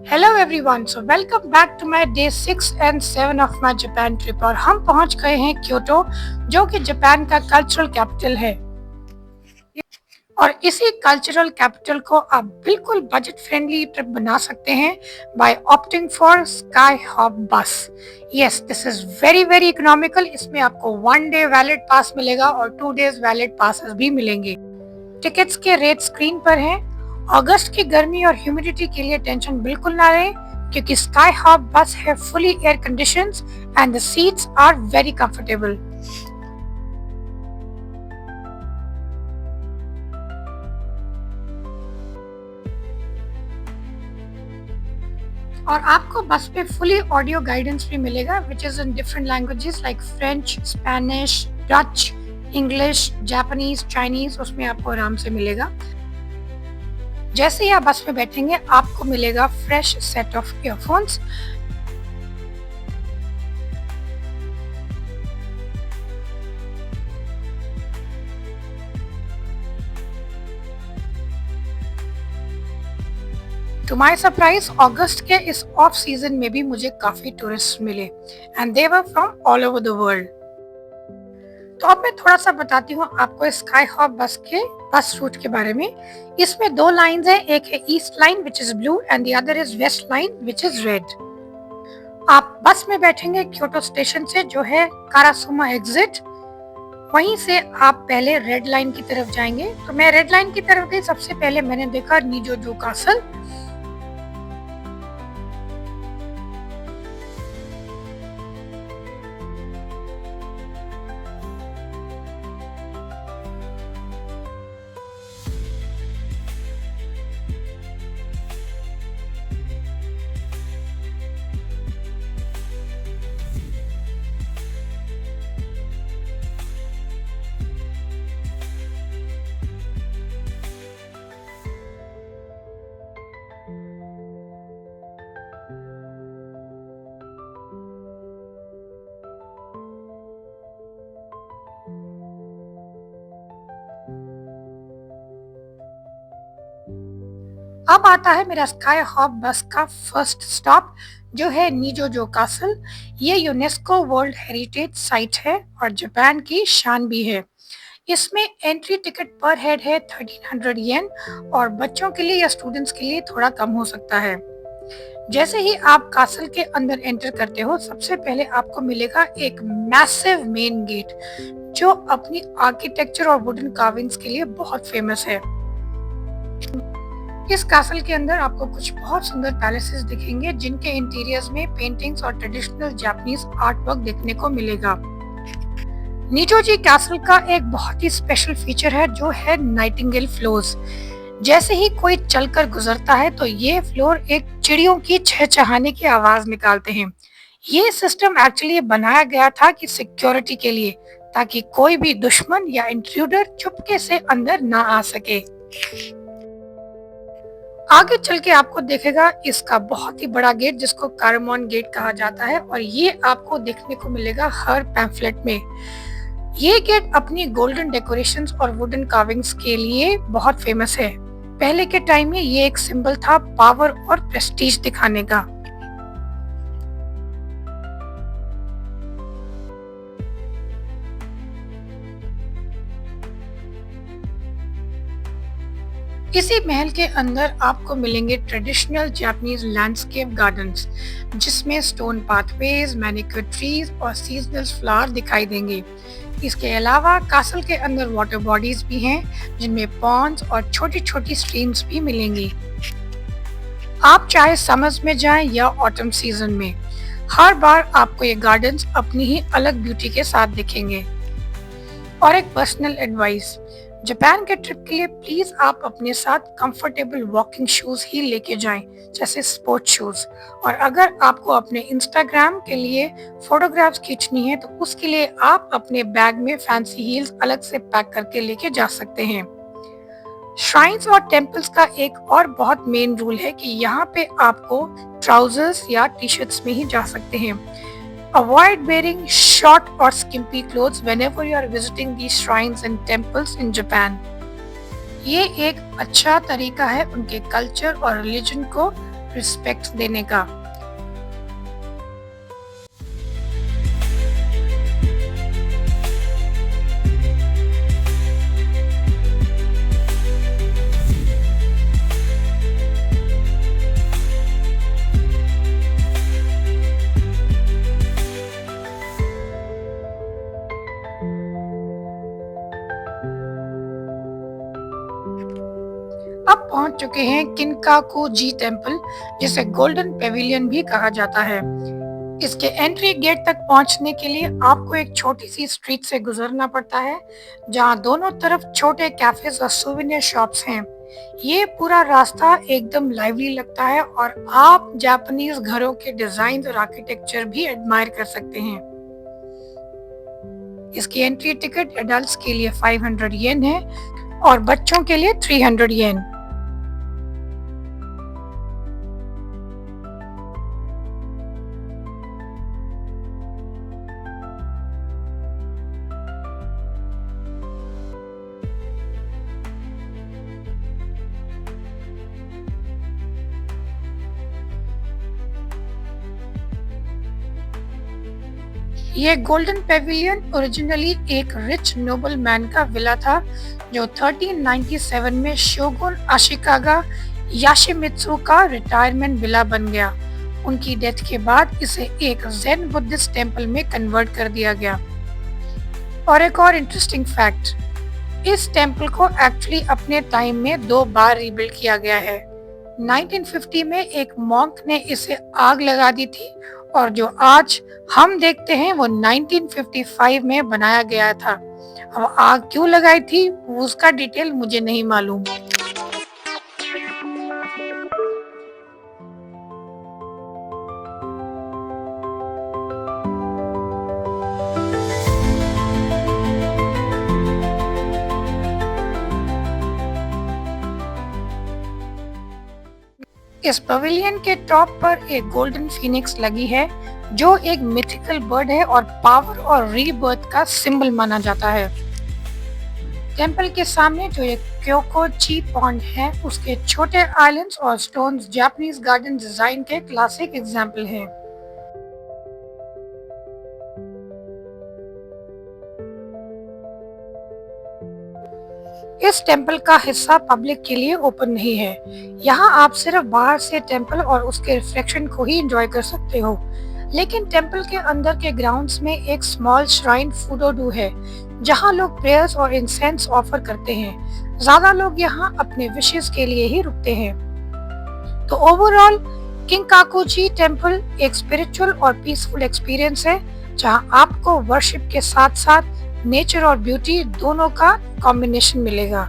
Hello everyone, so welcome back to my day 6 and 7 of my Japan trip. और हम पहुंच गए हैं क्योटो, जो कि जापान का कल्चरल कैपिटल है। और इसी कल्चरल कैपिटल को आप बिल्कुल बजट फ्रेंडली ट्रिप बना सकते हैं by opting for Sky Hop bus. Yes, this is very very economical. इसमें आपको 1 डे वैलिड पास मिलेगा और 2 डेज वैलिड पासेस भी मिलेंगे। टिकट्स के रेट स्क्रीन पर हैं। अगस्त की गर्मी और ह्यूमिडिटी के लिए टेंशन बिल्कुल ना लें, क्योंकि स्काई हॉप बस है fully air conditions and the seats are very comfortable. और आपको बस पे फुली ऑडियो गाइडेंस भी मिलेगा, which is in different languages like French, Spanish, Dutch, English, Japanese, Chinese. उसमें आपको आराम से मिलेगा। जैसे ही आप बस में बैठेंगे आपको मिलेगा fresh set of earphones. To my surprise, अगस्त के इस ऑफ सीजन में भी मुझे काफी टूरिस्ट मिले and they were from all over the world. तो अब मैं थोड़ा सा बताती हूँ आपको स्काई हॉप बस के बस रूट के बारे में। इसमें 2 लाइंस हैं, एक है east line which is blue and the other is west line which is red. आप बस में बैठेंगे क्योटो स्टेशन से, जो है कारासुमा एग्जिट। वहीं से आप पहले रेड लाइन की तरफ जाएंगे। तो मैं रेड लाइन की तरफ गई। सबसे पहले मैंने देखा निजोजो कासल। अब आता है मेरा स्काई हॉप बस का फर्स्ट स्टॉप, जो है निजोजो कासल। ये यूनेस्को वर्ल्ड हेरिटेज साइट है और जापान की शान भी है। इसमें एंट्री टिकट पर हेड है 1300 येन और बच्चों के लिए या स्टूडेंट्स के लिए थोड़ा कम हो सकता है। जैसे ही आप कासल के अंदर एंटर करते हो, सबसे पहले आपको मिलेगा एक मैसिव मेन गेट, जो अपनी आर्किटेक्चर और वुडन कार्विंग्स के लिए बहुत फेमस है। इस कासल के अंदर आपको कुछ बहुत सुंदर पैलेसेस दिखेंगे, जिनके इंटीरियर्स में पेंटिंग्स और ट्रेडिशनल जापानीज आर्ट वर्क देखने को मिलेगा। निजोजी कैसल का एक बहुत ही स्पेशल फीचर है, जो है नाइटिंगेल फ्लोर्स। जैसे ही कोई चलकर गुजरता है तो ये फ्लोर एक चिड़ियों की चहचहाने की आवाज निकालते हैं। ये सिस्टम एक्चुअली बनाया गया था कि सिक्योरिटी के लिए, ताकि कोई भी दुश्मन या इंट्रूडर चुपके से अंदर ना आ सके। आगे चल के आपको देखेगा इसका बहुत ही बड़ा गेट, जिसको कारमोन गेट कहा जाता है, और ये आपको देखने को मिलेगा हर पैम्फलेट में। ये गेट अपनी गोल्डन डेकोरेशंस और वुडन कार्विंग्स के लिए बहुत फेमस है। पहले के टाइम में ये एक सिंबल था पावर और प्रेस्टीज दिखाने का। इसी महल के अंदर आपको मिलेंगे ट्रेडिशनल जापानीज लैंडस्केप गार्डन्स, जिसमें स्टोन पाथवेज, मैनिक्योर ट्रीज और सीजनल फ्लावर दिखाई देंगे। इसके अलावा कासल के अंदर वाटर बॉडीज भी हैं, जिनमें पॉन्ड्स और छोटी छोटी स्ट्रीम्स भी मिलेंगी। आप चाहे समर्स में जाएं या ऑटम सीजन में, हर बार आपको ये गार्डन्स अपनी ही अलग ब्यूटी के साथ दिखेंगे। और एक पर्सनल एडवाइस, जापान के ट्रिप के लिए प्लीज आप अपने साथ कंफर्टेबल वॉकिंग शूज ही लेके जाएं, जैसे स्पोर्ट्स शूज। और अगर आपको अपने इंस्टाग्राम के लिए फोटोग्राफ्स खींचनी है तो उसके लिए आप अपने बैग में फैंसी हील्स अलग से पैक करके लेके जा सकते हैं। श्राइन्स और टेम्पल्स का एक और बहुत मेन रूल है कि यहाँ पे आपको ट्राउजर्स या टी शर्ट्स में ही जा सकते हैं। Avoid wearing short or skimpy clothes whenever you are visiting these shrines and temples in Japan. ये एक अच्छा तरीका है उनके कल्चर और रिलीजन को रिस्पेक्ट देने का। अब पहुंच चुके हैं किनकाकू जी टेम्पल, जिसे गोल्डन पेविलियन भी कहा जाता है। इसके एंट्री गेट तक पहुंचने के लिए आपको एक छोटी सी स्ट्रीट से गुजरना पड़ता है, जहां दोनों तरफ छोटे कैफेज और सुवेनियर शॉप्स हैं। ये पूरा रास्ता एकदम लाइवली लगता है और आप जापानीज घरों के डिजाइन और आर्किटेक्चर भी एडमायर कर सकते हैं। इसकी एंट्री टिकट एडल्ट्स के लिए 500 येन है और बच्चों के लिए 300 येन। यह गोल्डन पेविलियन ओरिजिनली एक रिच नोबल मैन का विला था, जो 1397 में शोगुन अशिकागा याशिमित्सु का रिटायरमेंट विला बन गया। उनकी डेथ के बाद इसे एक ज़ेन बुद्धिस्ट टेम्पल में कन्वर्ट कर दिया गया। और एक और इंटरेस्टिंग फैक्ट, इस टेम्पल को एक्चुअली अपने टाइम में 2 बार रीबिल्ड किया गया है। 1950 में एक मॉन्क ने इसे आग लगा दी थी और जो आज हम देखते हैं वो 1955 में बनाया गया था। अब आग क्यों लगाई थी उसका डिटेल मुझे नहीं मालूम। इस पवेलियन के टॉप पर एक गोल्डन फीनिक्स लगी है, जो एक मिथिकल बर्ड है और पावर और रीबर्थ का सिंबल माना जाता है। टेम्पल के सामने जो एक क्योकोची पॉन्ड है, उसके छोटे आइलैंड्स और स्टोन्स जापानीज गार्डन डिजाइन के क्लासिक एग्जाम्पल हैं। इस टेम्पल का हिस्सा पब्लिक के लिए ओपन नहीं है। यहाँ आप सिर्फ बाहर से टेम्पल और उसके रिफ्लेक्शन को ही एंजॉय कर सकते हो। लेकिन टेम्पल के अंदर के ग्राउंड्स में एक स्मॉल श्राइन फूडोडू है, जहाँ लोग प्रेयर्स और इंसेंस ऑफर करते हैं। ज्यादा लोग यहाँ अपने विशेस के लिए ही रुकते हैं। तो ओवरऑल किंकाकुजी टेम्पल एक स्पिरिचुअल और पीसफुल एक्सपीरियंस है, जहाँ आपको वर्शिप के साथ साथ नेचर और ब्यूटी दोनों का कॉम्बिनेशन मिलेगा।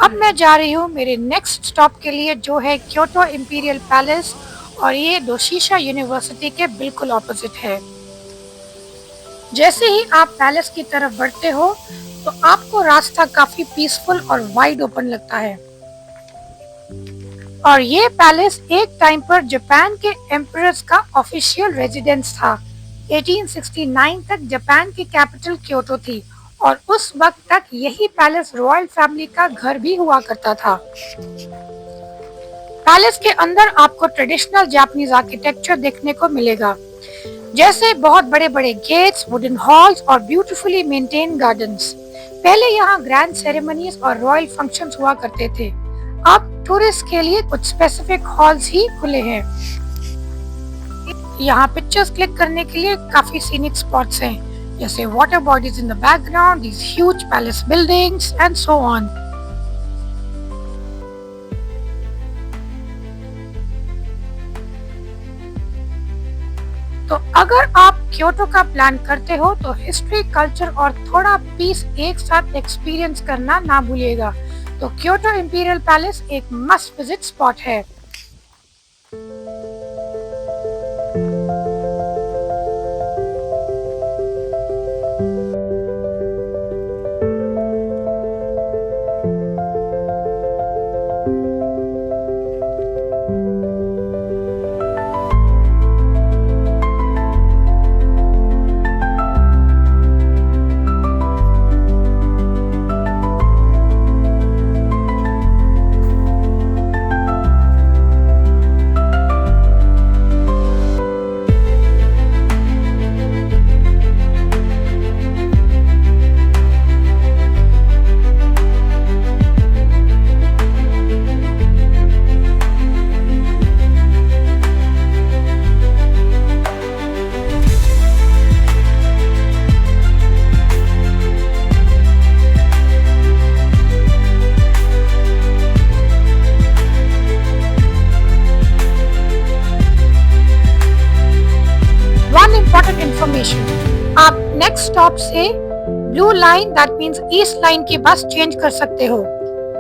अब मैं जा रही हूँ मेरे नेक्स्ट स्टॉप के लिए, जो है क्योटो इंपीरियल पैलेस, और ये दोशीशा यूनिवर्सिटी के बिल्कुल ऑपोजिट है। जैसे ही आप पैलेस की तरफ बढ़ते हो तो आपको रास्ता काफी पीसफुल और वाइड ओपन लगता है। और ये पैलेस एक टाइम पर जापान के एम्परर्स का ऑफिशियल रेजिडेंस था। 1869 तक जापान की कैपिटल क्योटो थी और उस वक्त तक यही पैलेस रॉयल फैमिली का घर भी हुआ करता था। पैलेस के अंदर आपको ट्रेडिशनल जापानीज आर्किटेक्चर देखने को मिलेगा, जैसे बहुत बड़े बड़े गेट्स, वुडन हॉल्स और ब्यूटीफुली मेंटेन गार्डन्स। पहले यहाँ ग्रैंड सेरेमनीज और रॉयल फंक्शंस हुआ करते थे। अब टूरिस्ट के लिए कुछ स्पेसिफिक हॉल्स ही खुले हैं। यहाँ पिक्चर्स क्लिक करने के लिए काफी सीनिक स्पॉट्स हैं, जैसे water bodies in the background, these huge palace buildings and so on। तो अगर आप क्योटो का प्लान करते हो तो हिस्ट्री, कल्चर और थोड़ा पीस एक साथ एक्सपीरियंस करना ना भूलिएगा। तो क्योटो इंपीरियल पैलेस एक मस्ट विजिट स्पॉट है। इम्पोर्टेंट इन्फॉर्मेशन, आप नेक्स्ट स्टॉप से blue line that means east line की बस चेंज कर सकते हो।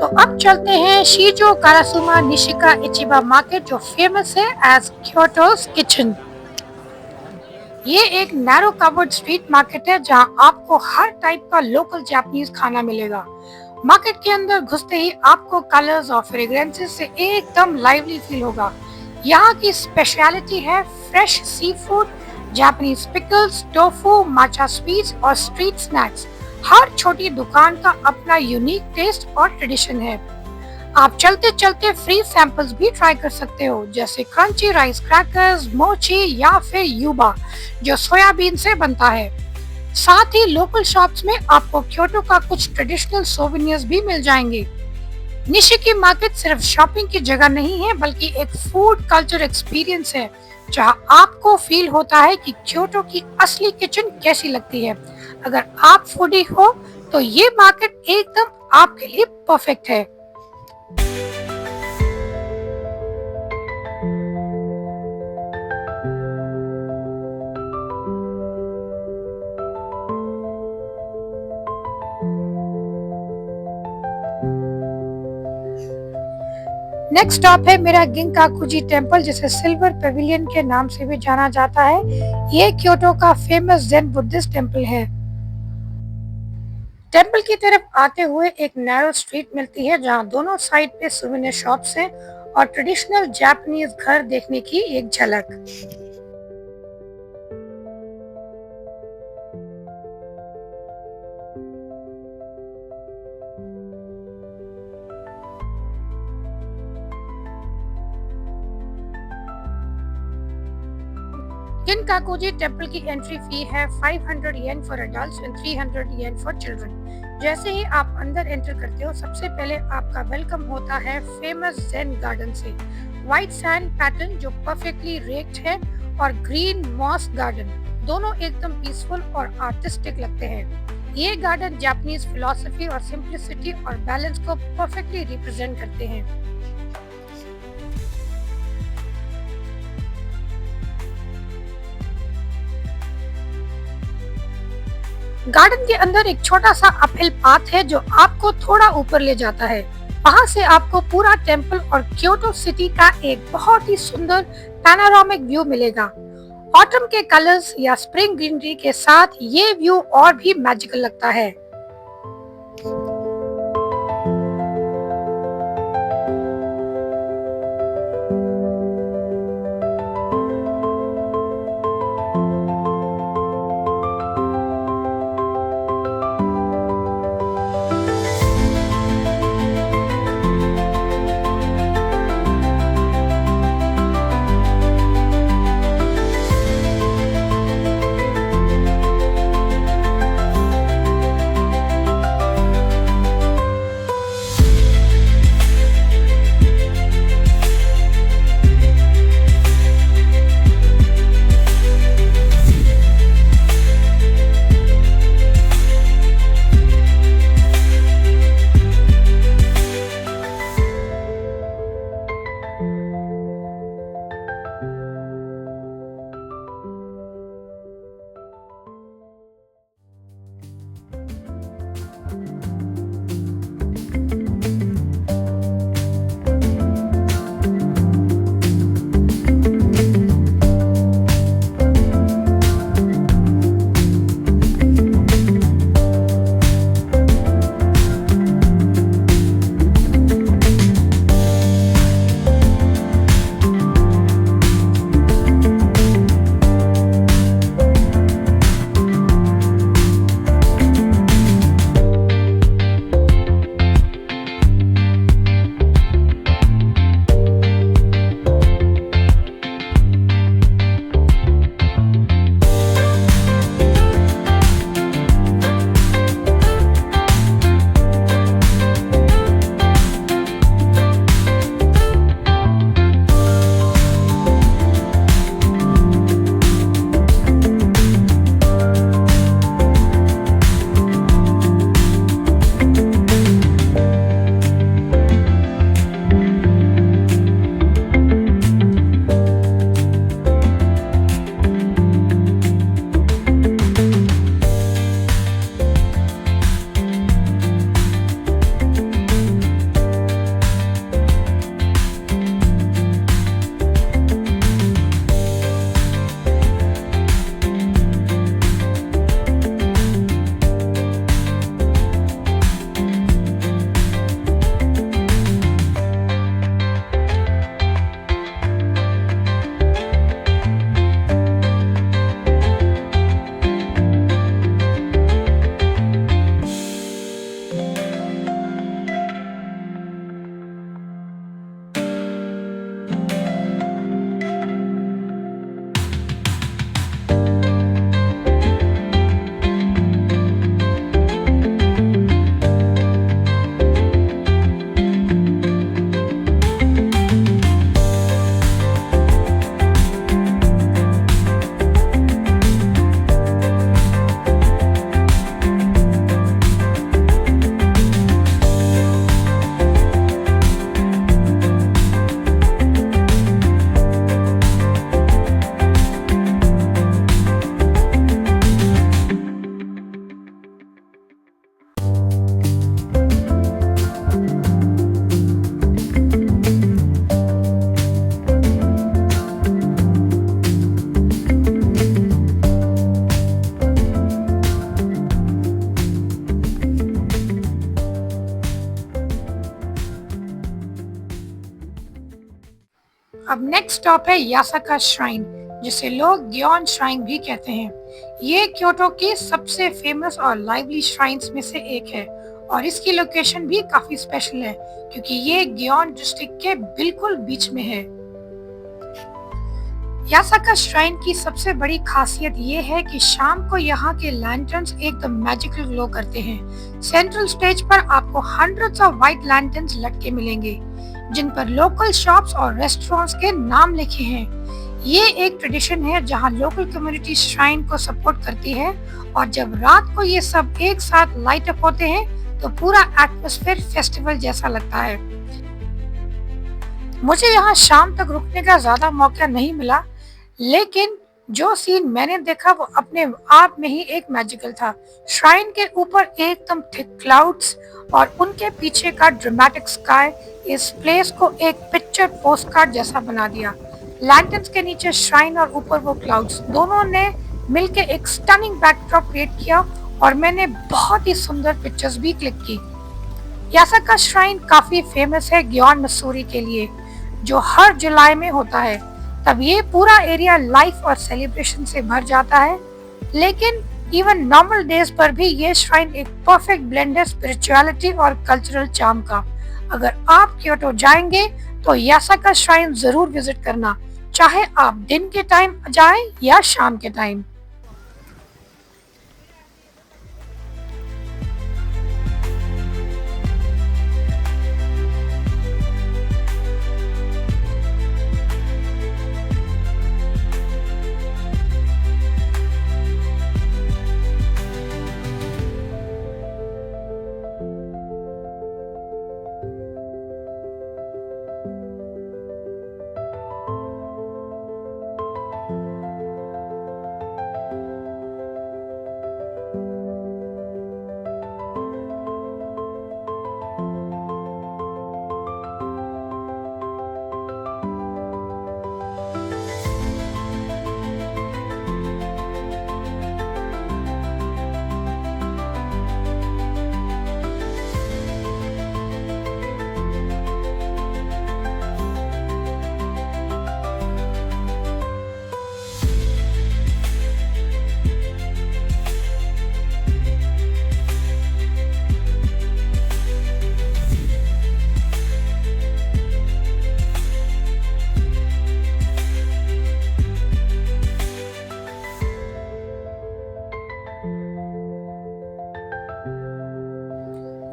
तो अब चलते हैं शिजो कारासुमा निशिका इचिबा मार्केट, जो फेमस है एज क्योटोस किचन। ये एक नैरो कवर्ड स्ट्रीट मार्केट है जहां आपको हर टाइप का लोकल जापानीज खाना मिलेगा। मार्केट के अंदर घुसते ही आपको कलर्स और फ्रेग्रेंसेस से एकदम लाइवली फील होगा। यहाँ की स्पेशलिटी है fresh sea food, Japanese pickles, tofu, माचा स्वीट्स और स्ट्रीट स्नैक्स। हर छोटी दुकान का अपना यूनिक टेस्ट और ट्रेडिशन है। आप चलते चलते फ्री सैंपल्स भी ट्राई कर सकते हो, जैसे क्रंची राइस क्रैकर्स, मोची या फिर यूबा जो सोयाबीन से बनता है। साथ ही लोकल शॉप्स में आपको क्योटो का कुछ ट्रेडिशनल सोवेनियर्स भी मिल जाएंगे। निशिकी मार्केट सिर्फ शॉपिंग की जगह नहीं है, बल्कि एक फूड कल्चर एक्सपीरियंस है, जहां आपको फील होता है कि क्योटो की असली किचन कैसी लगती है। अगर आप फूडी हो तो ये मार्केट एकदम आपके लिए परफेक्ट है। नेक्स्ट स्टॉप है मेरा गिंकाकुजी टेम्पल, जिसे सिल्वर पेविलियन के नाम से भी जाना जाता है। ये क्योटो का फेमस ज़ेन बुद्धिस्ट टेम्पल है। टेम्पल की तरफ आते हुए एक नैरो स्ट्रीट मिलती है, जहां दोनों साइड पे सुवेनियर शॉप्स हैं और ट्रेडिशनल जापानीज घर देखने की एक झलक। गिनकाकुजी टेम्पल की एंट्री फी है 500 yen for adults and 300 yen for children. जैसे ही आप अंदर एंटर करते हो, सबसे पहले आपका वेलकम होता है फेमस ज़ेन गार्डन से। व्हाइट सैंड पैटर्न जो परफेक्टली रेक्ड है और ग्रीन मॉस गार्डन, दोनों एकदम पीसफुल और आर्टिस्टिक लगते हैं। ये गार्डन जापानीज फिलॉसफी और सिंप्लिसिटी और बैलेंस को परफेक्टली रिप्रेजेंट करते हैं। गार्डन के अंदर एक छोटा सा अपहिल पाथ है जो आपको थोड़ा ऊपर ले जाता है। वहां से आपको पूरा टेम्पल और क्योटो सिटी का एक बहुत ही सुंदर पैनोरामिक व्यू मिलेगा। ऑटम के कलर्स या स्प्रिंग ग्रीनरी के साथ ये व्यू और भी मैजिकल लगता है। अब नेक्स्ट स्टॉप है यासाका श्राइन, जिसे लोग ग्योन श्राइन भी कहते हैं। ये क्योटो की सबसे फेमस और लाइवली श्राइन्स में से एक है और इसकी लोकेशन भी काफी स्पेशल है क्योंकि ये ग्योन डिस्ट्रिक्ट के बिल्कुल बीच में है। यासाका श्राइन की सबसे बड़ी खासियत ये है कि शाम को यहाँ के लैंटर्न्स एकदम मैजिकल ग्लो करते हैं। सेंट्रल स्टेज पर आपको हंड्रेड्स ऑफ व्हाइट लैंटर्न्स लटके मिलेंगे जिन पर लोकल शॉप्स और रेस्टोरेंट्स के नाम लिखे हैं। ये एक ट्रेडिशन है जहाँ लोकल कम्युनिटी श्राइन को सपोर्ट करती है और जब रात को ये सब एक साथ लाइट अप होते हैं तो पूरा एटमॉस्फेयर फेस्टिवल जैसा लगता है। मुझे यहाँ शाम तक रुकने का ज्यादा मौका नहीं मिला, लेकिन जो सीन मैंने देखा वो अपने आप में ही एक मैजिकल था। श्राइन के ऊपर एकदम थिक क्लाउड्स और उनके पीछे का ड्रामेटिक स्काई इस प्लेस को एक पिक्चर पोस्टकार्ड जैसा बना दिया। लैंटर्न्स के नीचे श्राइन और ऊपर वो क्लाउड्स दोनों ने मिलकर एक स्टनिंग बैकड्रॉप क्रिएट किया और मैंने बहुत ही सुंदर पिक्चर्स भी क्लिक की। यासाका श्राइन काफी फेमस है ग्योन मसूरी के लिए, जो हर जुलाई में होता है। तब ये पूरा एरिया लाइफ और सेलिब्रेशन से भर जाता है। लेकिन इवन नॉर्मल डेज पर भी ये श्राइन एक परफेक्ट ब्लेंड है स्पिरिचुअलिटी और कल्चरल चार्म का। अगर आप क्योटो जाएंगे तो यासाका श्राइन जरूर विजिट करना, चाहे आप दिन के टाइम जाएं या शाम के टाइम।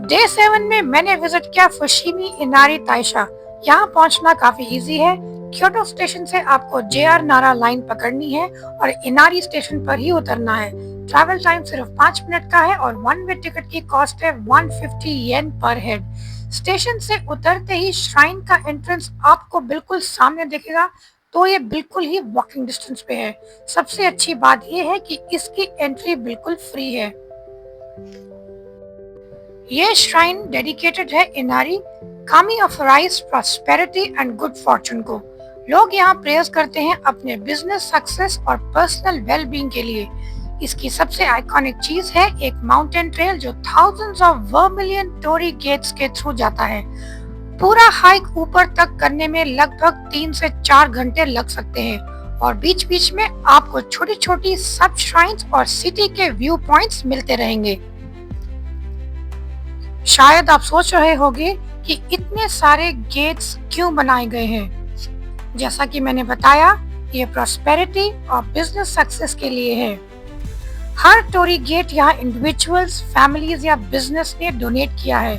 डे 7 में मैंने विजिट किया फुशीमी इनारी ताइशा। यहाँ पहुँचना काफी इजी है। क्योटो स्टेशन से आपको JR नारा लाइन पकड़नी है और इनारी स्टेशन पर ही उतरना है। ट्रैवल टाइम सिर्फ 5 मिनट का है और वन वे टिकट की कॉस्ट है 150 येन पर हेड। स्टेशन से उतरते ही श्राइन का एंट्रेंस आपको बिल्कुल सामने दिखेगा, तो ये बिल्कुल ही वॉकिंग डिस्टेंस पे है। सबसे अच्छी बात यह है कि इसकी एंट्री बिल्कुल फ्री है। ये श्राइन डेडिकेटेड है Inari Kami of rice prosperity and good fortune को। लोग यहाँ प्रेयर्स करते हैं अपने बिजनेस सक्सेस और पर्सनल वेल बीइंग के लिए। इसकी सबसे आइकॉनिक चीज है एक माउंटेन ट्रेल जो thousands of vermilion torii gates के थ्रू जाता है। पूरा हाइक ऊपर तक करने में लगभग 3 से 4 घंटे लग सकते हैं और बीच बीच में आपको छोटी छोटी सब श्राइन्स और सिटी के व्यू पॉइंट्स मिलते रहेंगे। शायद आप सोच रहे होंगे कि इतने सारे गेट्स क्यों बनाए गए हैं। जैसा कि मैंने बताया, ये प्रॉस्पेरिटी और बिजनेस सक्सेस के लिए है। हर टोरी गेट यहाँ इंडिविजुअल्स, फैमिलीज या बिजनेस ने डोनेट किया है,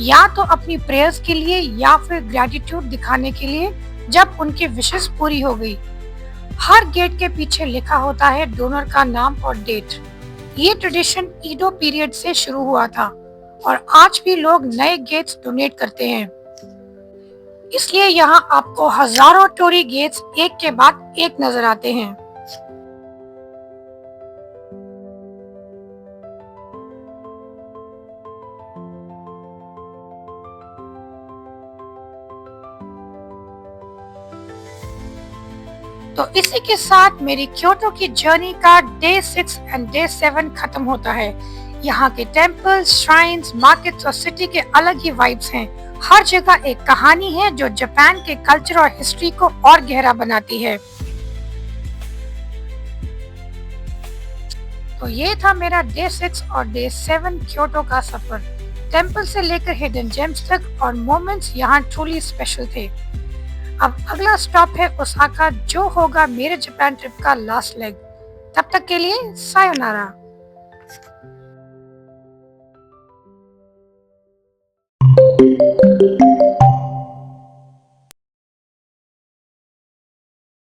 या तो अपनी प्रेयर्स के लिए या फिर ग्रेटिट्यूड दिखाने के लिए जब उनकी विशेस पूरी हो गई। हर गेट के पीछे लिखा होता है डोनर का नाम और डेट। ये ट्रेडिशन ईडो पीरियड से शुरू हुआ था और आज भी लोग नए गेट्स डोनेट करते हैं। इसलिए यहाँ आपको हजारों टोरी गेट्स एक के बाद एक नजर आते हैं। तो इसी के साथ मेरी क्योटो की जर्नी का डे 6 एंड डे 7 खत्म होता है। यहाँ के टेम्पल्स, श्राइन्स, मार्केट्स और सिटी के अलग ही वाइब्स हैं। हर जगह एक कहानी है जो जापान के कल्चर और हिस्ट्री को और गहरा बनाती है। तो ये था मेरा डे 6 और डे 7 क्योटो का सफर। टेम्पल से लेकर हिडन जेम्स तक और मोमेंट्स यहाँ ट्रूली स्पेशल थे। अब अगला स्टॉप है ओसाका, जो होगा मेरे जापान ट्रिप का लास्ट लेग। तब तक के लिए सायोनारा।